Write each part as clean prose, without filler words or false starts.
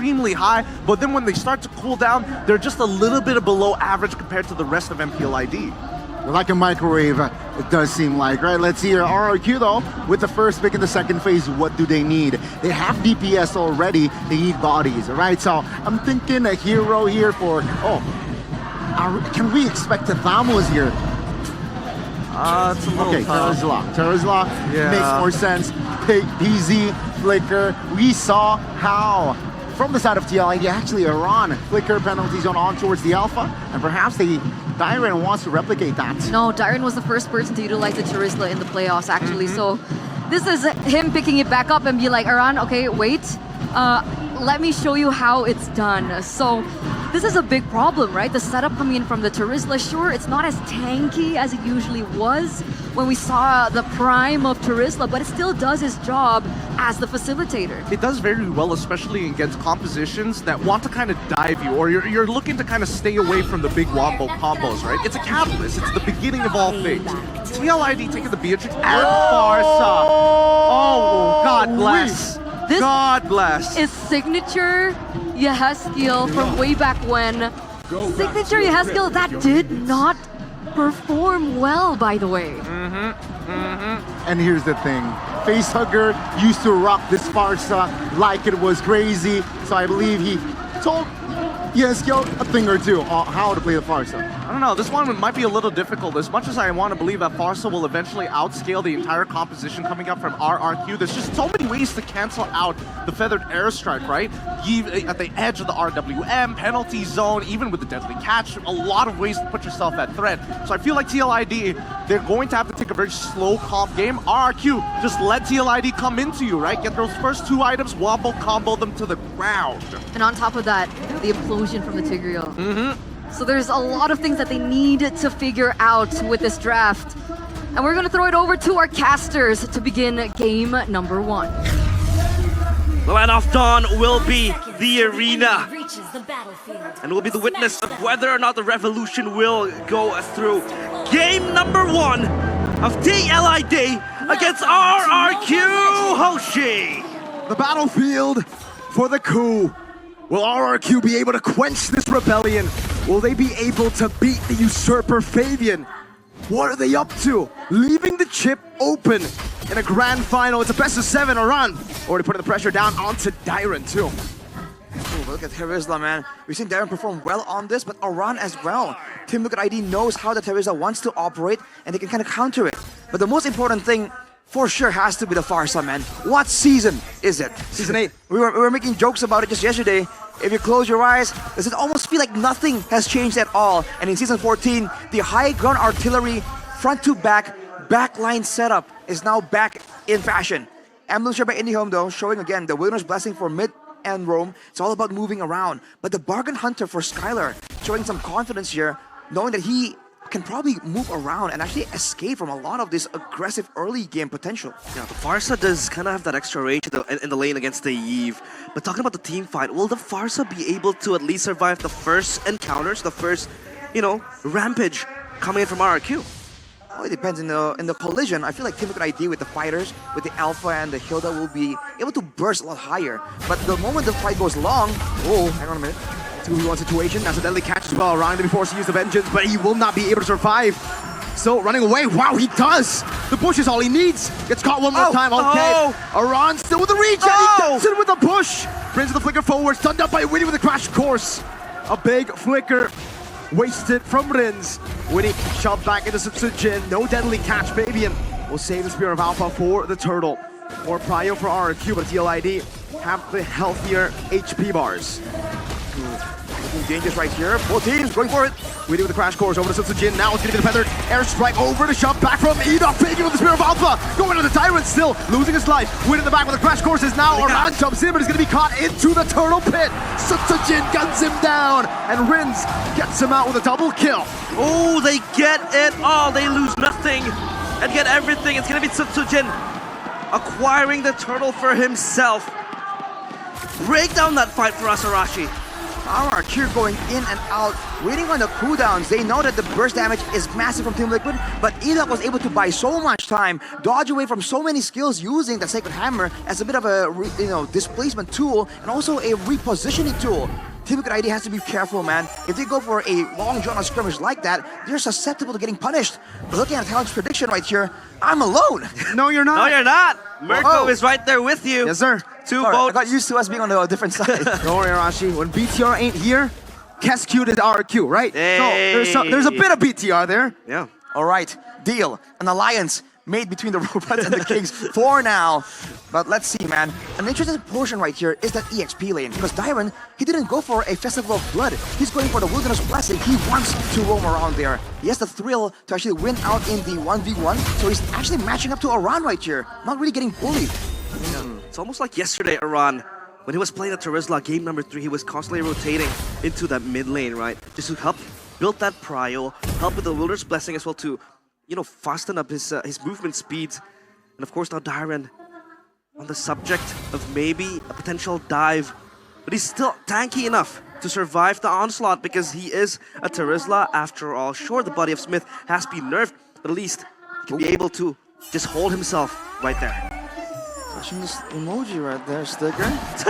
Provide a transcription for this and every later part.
extremely high, but then when they start to cool down, they're just a little bit below average compared to the rest of MPL ID. Like a microwave, it does seem like, right? Let's see here, RRQ though, with the first pick in the second phase, what do they need? They have DPS already, they need bodies, right? So I'm thinking a hero here for, can we expect a Thamos here? It's a little okay, tough. Terra's Lock makes more sense. PZ, Flicker, we saw how from the side of TLID, actually Iran, Flicker penalty zone on towards the Alpha, and perhaps Dyren wants to replicate that. No, Dyren was the first person to utilize the Charisla in the playoffs, actually. So this is him picking it back up and be like, Iran, okay, wait. Let me show you how it's done. So this is a big problem, right? The setup coming in from the Charisla, sure, it's not as tanky as it usually was when we saw the prime of Charisla, but it still does its job as the facilitator. It does very well, especially against compositions that want to kind of dive you, or you're looking to kind of stay away from the big wombo combos, right? It's a catalyst. It's the beginning of all things. TLID taking the Beatrix and Farsa. Oh, God bless. This God bless. Is signature Yehezkiel from way back when. Signature Yehezkiel that did not perform well, by the way. And here's the thing, Facehugger used to rock this Farsa like it was crazy, so I believe he told Yehezkiel a thing or two on how to play the Farsa. I don't know, this one might be a little difficult. As much as I want to believe that Farsa will eventually outscale the entire composition coming up from RRQ, there's just so many ways to cancel out the Feathered Airstrike, right? At the edge of the RWM, penalty zone, even with the Deadly Catch, a lot of ways to put yourself at threat. So I feel like TLID, they're going to have to take a very slow comp game. RRQ, just let TLID come into you, right? Get those first two items, wobble, combo them to the ground. And on top of that, the implosion from the Tigreal. So there's a lot of things that they need to figure out with this draft. And we're going to throw it over to our casters to begin game number 1. The Land of Dawn will be the arena. And will be the witness of whether or not the revolution will go through. Game number 1 of TLID against RRQ Hoshi. The battlefield for the coup. Will RRQ be able to quench this rebellion? Will they be able to beat the usurper Fabian? What are they up to? Leaving the chip open in a grand final. It's a best of 7. Iran already putting the pressure down onto Dyren too. Ooh, look at Terizla, man. We've seen Dyren perform well on this, but Iran as well. Team Liquid ID knows how the Terizla wants to operate, and they can kind of counter it. But the most important thing for sure has to be the Farsa, man. What season is it? Season 8. We were making jokes about it just yesterday. If you close your eyes, does it almost feel like nothing has changed at all? And in Season 14, the high ground artillery, front to back, backline setup is now back in fashion. Emblem share by IndyHome though, showing again the winner's blessing for mid and roam. It's all about moving around. But the bargain hunter for Skylar, showing some confidence here, knowing that he can probably move around and actually escape from a lot of this aggressive early game potential. Yeah, the Farsa does kind of have that extra range in the lane against the Eve. But talking about the team fight, will the Farsa be able to at least survive the first encounters, the first, rampage coming in from RRQ? Oh, it depends in the collision. I feel like Team Liquid ID with the fighters, with the Alpha and the Hilda will be able to burst a lot higher. But the moment the fight goes long, hang on a minute. 2v1 situation, that's a deadly catch as well. Iran to be forced to use the vengeance, but he will not be able to survive. So running away, wow, he does! The push is all he needs. Gets caught one more time, okay. Iran still with the reach, and he gets it with the push. Brings the flicker forward, stunned up by Winnie with a crash course. A big flicker wasted from Rins. Winnie shoved back into Sutsujin, no deadly catch. Fabian will save the Spear of Alpha for the turtle. More prio for RRQ, but TLID have the healthier HP bars. Looking dangerous right here. Both teams going for it. We do with the crash course over to Sutsujin. Now it's going to be the feathered airstrike over the shove back from Enoch. Fabian with the Spear of Alpha. Going to the Tyrant still. Losing his life. Win in the back with the crash course is now. Iran jumps in, but he's going to be caught into the turtle pit. Sutsujin guns him down. And Rins gets him out with a double kill. Oh, they get it all. They lose nothing and get everything. It's going to be Sutsujin acquiring the turtle for himself. Break down that fight for us, Arashi. RRQ going in and out, waiting on the cooldowns. They know that the burst damage is massive from Team Liquid, but Enoch was able to buy so much time, dodge away from so many skills using the Sacred Hammer as a bit of a displacement tool and also a repositioning tool. Team Liquid ID has to be careful, man. If they go for a long drawn skirmish like that, they're susceptible to getting punished. But looking at Talon's prediction right here, I'm alone. No, you're not. No, you're not. Mirko is right there with you. Yes, sir. Two Sorry, I boats. got used to us being on the different side. Don't worry, Arashi. When BTR ain't here, Kescute is RRQ, right? Hey. So there's a bit of BTR there. Yeah. All right, deal. An alliance made between the robots and the kings for now. But let's see, man. An interesting portion right here is that EXP lane, because Dyron, he didn't go for a Festival of Blood. He's going for the Wilderness Blessing. He wants to roam around there. He has the thrill to actually win out in the 1v1, so he's actually matching up to Aran right here, not really getting bullied. It's almost like yesterday, Aran, when he was playing at Terizla, game number 3, he was constantly rotating into that mid lane, right? Just to help build that prio, help with the Wilderness Blessing as well to, fasten up his movement speeds. And of course now Dyron on the subject of maybe a potential dive, but he's still tanky enough to survive the onslaught because he is a Terizla after all. Sure, the body of Smith has been nerfed, but at least he can be able to just hold himself right there. Watching this emoji right there, Sticker.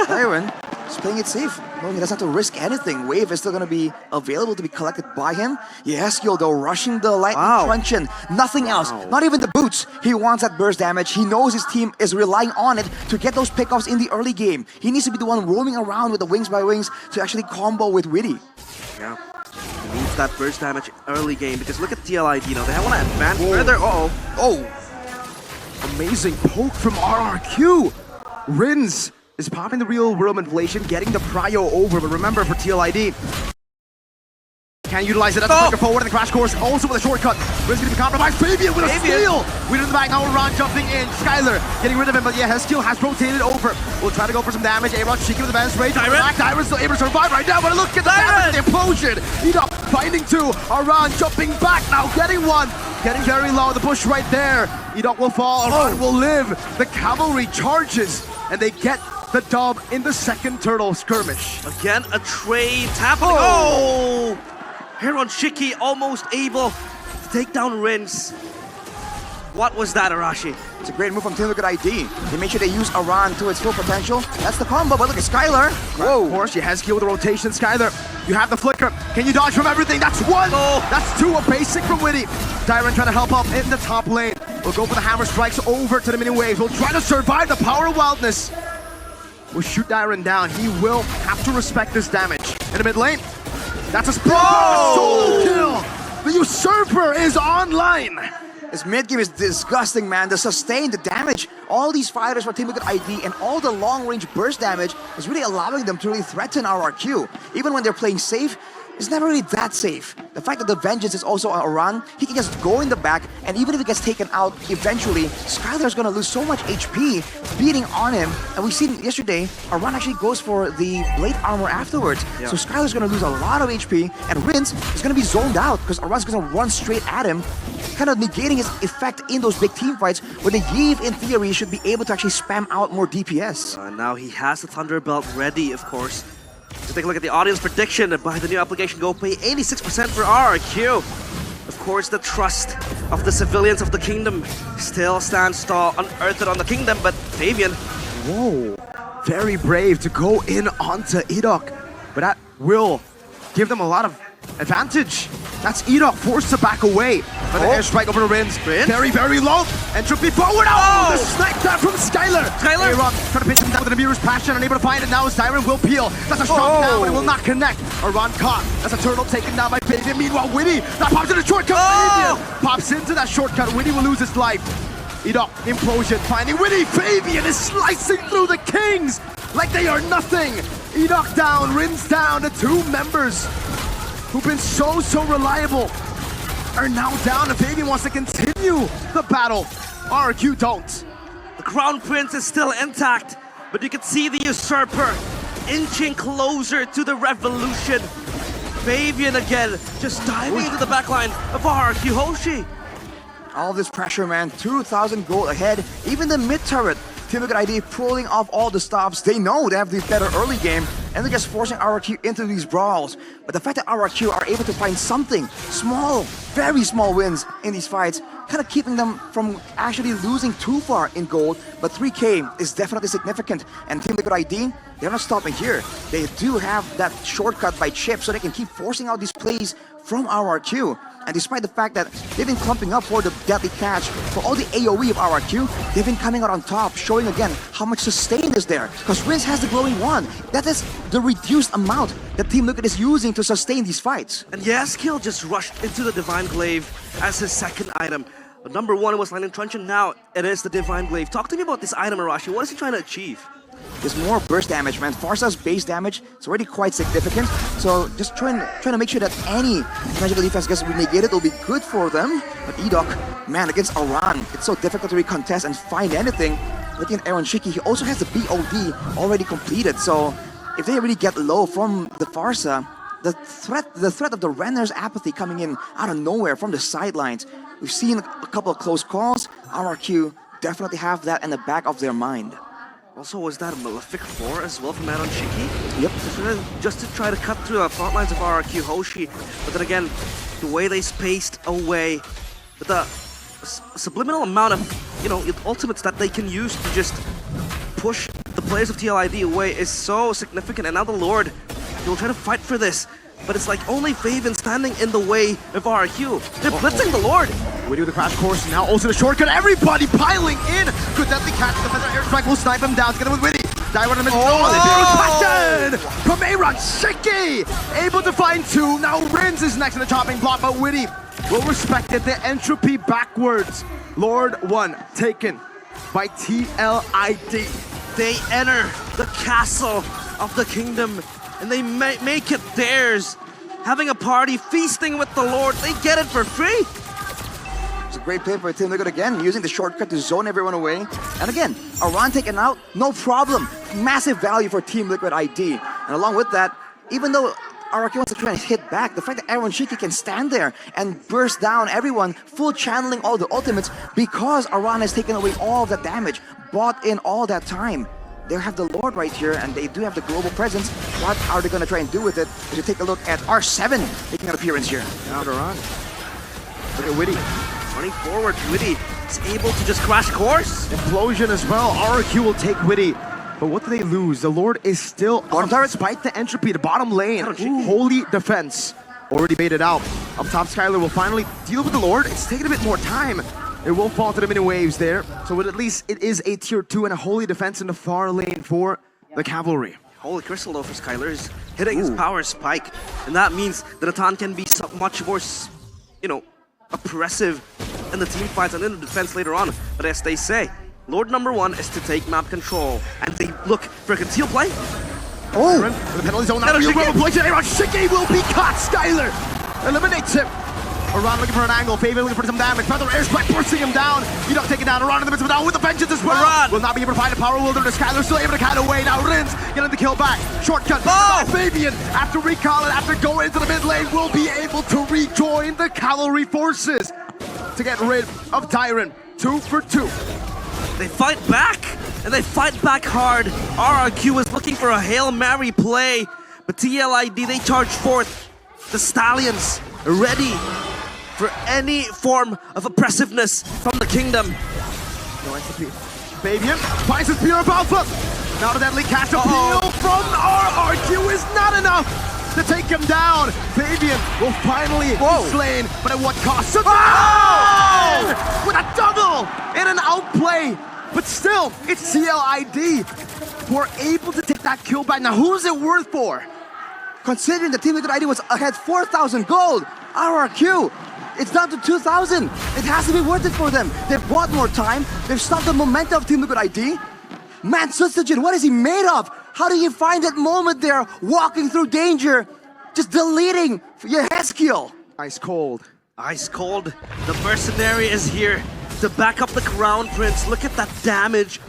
Dyron is playing it safe. No, he doesn't have to risk anything. Wave is still going to be available to be collected by him. Yes, though, rushing the lightning truncheon. Nothing else. Not even the boots. He wants that burst damage. He knows his team is relying on it to get those pickoffs in the early game. He needs to be the one roaming around with the wings by wings to actually combo with Witty. Yeah. He needs that burst damage early game because look at TLID, they want to advance further. Oh! Amazing poke from RRQ. Rins is popping the real world inflation, getting the prio over, but remember for TLID, can utilize it as a quicker forward in the crash course, also with a shortcut. Rins gonna be compromised. Fabian with a steal! We in the back now, Ron jumping in. Skylar getting rid of him, but yeah, Heskill has rotated over. We'll try to go for some damage. A-Rod cheeky with the Vance Rage. Dyron's still able to survive right now, but look at the damage, the implosion! Enoch finding two. Aran jumping back now, getting one. Getting very low, the bush right there. Enoch will fall, Aran will live. The cavalry charges, and they get the dub in the second turtle skirmish. Again, a trade happening. Oh! Heron Shiki almost able to take down Rins. What was that, Arashi? It's a great move from Team Liquid ID. They make sure they use Aran to its full potential. That's the combo, but look at Skylar. Whoa! Of course, she has skill with the rotation. Skylar, you have the flicker. Can you dodge from everything? That's one! That's two, a basic from Witty. Dyron trying to help up in the top lane. We'll go for the hammer strikes over to the mini waves. We'll try to survive the power of wildness. We'll shoot Dyron down. He will have to respect this damage. In the mid lane, that's a solo kill! The Usurper is online! This mid game is disgusting, man. The sustain, the damage, all these fighters for Team Liquid ID and all the long-range burst damage is really allowing them to really threaten RRQ. Even when they're playing safe, it's never really that safe. The fact that the Vengeance is also on Aran, he can just go in the back, and even if he gets taken out eventually, Skylar's gonna lose so much HP beating on him. And we've seen yesterday, Aran actually goes for the blade armor afterwards. Yeah. So Skylar's gonna lose a lot of HP, and Rins is gonna be zoned out because Aran's gonna run straight at him, kind of negating his effect in those big team fights where the Yve, in theory, should be able to actually spam out more DPS. Now he has the Thunderbelt ready, of course. To take a look at the audience prediction by the new application GoPay, 86% for RRQ. Of course, the trust of the civilians of the kingdom still stands tall, unearthed on the kingdom, but Fabian. Whoa, very brave to go in onto Edok, but that will give them a lot of advantage. That's Edok forced to back away. But the airstrike over the Rins. Very, very low. Entropy forward. The snipe that from Skylar. A-Rock trying to pinch him down with an Amir's passion, unable to find it now as Dyron will peel. That's a strong down, but it will not connect. Aran caught. That's a turtle taken down by Fabian. Meanwhile, Witty that pops in a shortcut. Fabian pops into that shortcut. Witty will lose his life. Edok, implosion, finding Witty. Fabian is slicing through the Kings like they are nothing. Edok down, Rins down. The two members who've been so reliable are now down, and Fabian wants to continue the battle. RRQ don't. The Crown Prince is still intact, but you can see the Usurper inching closer to the Revolution. Fabian again, just diving into the backline of RRQ Hoshi. All this pressure, man. 2,000 gold ahead. Even the mid turret, Team Liquid ID pulling off all the stops. They know they have the better early game. and they're just forcing RRQ into these brawls. But the fact that RRQ are able to find something small, very small wins in these fights, kind of keeping them from actually losing too far in gold. But 3K is definitely significant, and Team Liquid ID, they're not stopping here. They do have that shortcut by Chip, so they can keep forcing out these plays from RRQ. And despite the fact that they've been clumping up for the deadly catch, for all the AoE of RRQ, they've been coming out on top, showing again how much sustain is there. Because Rince has the glowing wand. That is the reduced amount that Team Liquid is using to sustain these fights. And Yaskill just rushed into the Divine Glaive as his second item. But number one was Lightning Truncheon, now it is the Divine Glaive. Talk to me about this item, Arashi. What is he trying to achieve? There's more burst damage, man. Pharsa's base damage is already quite significant. So just trying to make sure that any magical defense gets negated will be good for them. But Edok, man, against Aran, it's so difficult to recontest and find anything. Looking at Aaron Shiki, he also has the BOD already completed. So if they really get low from the Pharsa, the threat of the Renner's apathy coming in out of nowhere from the sidelines. We've seen a couple of close calls. RRQ definitely have that in the back of their mind. Also, was that a Malefic 4 as well from Aaron Shiki? Yep. Just to try to cut through the front lines of RRQ Hoshi. But then again, the way they spaced away, with the subliminal amount of, ultimates that they can use to just push the players of TLID away is so significant. And now the Lord, he'll try to fight for this. But it's like only Faven standing in the way of RRQ. They're blitzing the Lord. We do the crash course, now also the shortcut. Everybody piling in. Could definitely catch the Feather Airstrike, will snipe him down together with Witty. Dive on the middle. Oh, the from Aaron Shiki. Able to find two. Now Rins is next in the chopping block, but Witty will respect it. The entropy backwards. Lord 1 taken by TLID. They enter the castle of the kingdom and they make it theirs. Having a party, feasting with the Lord, they get it for free. It's a great play for Team Liquid again, using the shortcut to zone everyone away. And again, Aran taken out, no problem. Massive value for Team Liquid ID. And along with that, even though RRQ wants to try and hit back, the fact that Aaron Shiki can stand there and burst down everyone, full channeling all the ultimates, because Aran has taken away all of that damage, bought in all that time. They have the Lord right here, and they do have the global presence. What are they going to try and do with it? If you take a look at R7 making an appearance here. Now to run. Look at Witty. Running forward, Witty is able to just crash course. Implosion as well. RRQ will take Witty. But what do they lose? The Lord is still on target despite the entropy. The bottom lane. Holy defense. Already baited out. Up top, Skylar will finally deal with the Lord. It's taking a bit more time. It will fall to the mini waves there. So at least it is a tier 2 and a holy defense in the far lane for the cavalry. Holy Crystal though for Skylar is hitting his power spike. And that means that Atan can be much more, oppressive in the team fights and in the defense later on. But as they say, Lord number 1 is to take map control. And they look for a conceal play. Oh! The penalty zone now. Aaron Shiki will be caught. Skylar eliminates him. Aran looking for an angle, Faven looking for some damage. Feather Airstrike forcing him down. Edok taking down Aran in the midst of it down with the vengeance as well. Aran will not be able to find a power wilderness. Skylar still able to cut away. Now Rins getting the kill back. Shortcut. Oh! Fabian, after recalling, after going into the mid lane, will be able to rejoin the cavalry forces to get rid of Tyron. 2 for 2. They fight back, and they fight back hard. RRQ is looking for a Hail Mary play, but TLID, they charge forth. The Stallions ready for any form of oppressiveness from the kingdom. No entropy. Fabian finds his pure alpha. Now the deadly cast appeal from RRQ is not enough to take him down. Fabian will finally be slain, but at what cost? With a double in an outplay. But still, it's TLID who are able to take that kill back. Now who's it worth for? Considering the Team Liquid ID was ahead 4,000 gold, RRQ, it's down to 2,000. It has to be worth it for them. They've bought more time. They've stopped the momentum of Team Liquid ID. Man, Sutsujin, what is he made of? How do you find that moment there, walking through danger, just deleting your Heskill? Ice cold. Ice cold. The mercenary is here to back up the Crown Prince. Look at that damage.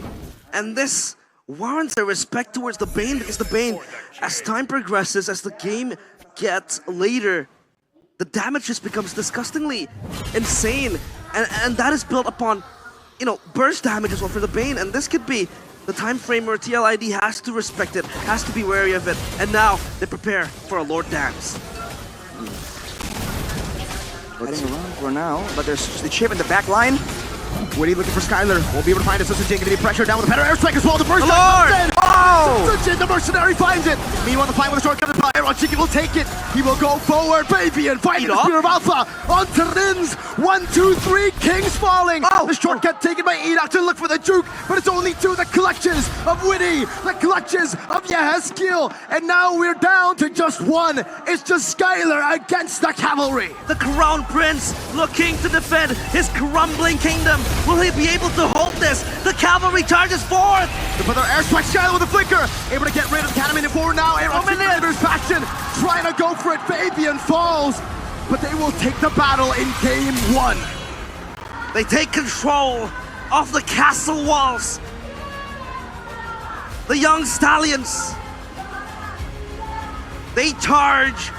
And this warrants a respect towards the Bane, because the Bane, as time progresses, as the game gets later, the damage just becomes disgustingly insane. And that is built upon, burst damage as well for the Bane. And this could be The time frame where TLID has to respect it, has to be wary of it, and now they prepare for a Lord Dance. Heading around for now, but there's the chip in the back line. Witty looking for Skylar. Won't be able to find it. So Sujin gonna be pressure down with a better airstrike as well. The first Lord! Sujin, the mercenary, finds it. Meanwhile, the fight with a shortcut by RRQ will take it. He will go forward, baby, and find the Spear of Alpha onto Rins. 1, 2, 3, Kings falling. The shortcut taken by Enoch to look for the juke, but it's only 2. The clutches of Witty, the clutches of Yehezkiel, and now we're down to just 1. It's just Skylar against the cavalry. The Crown Prince looking to defend his crumbling kingdom. Will he be able to hold this? The cavalry charges forth. The further airstrike, Skylar with a flicker, able to get rid of the cannon forward now. Aaron's faction trying to go for it. Fabian falls, but they will take the battle in game 1. They take control of the castle walls. The young stallions. They charge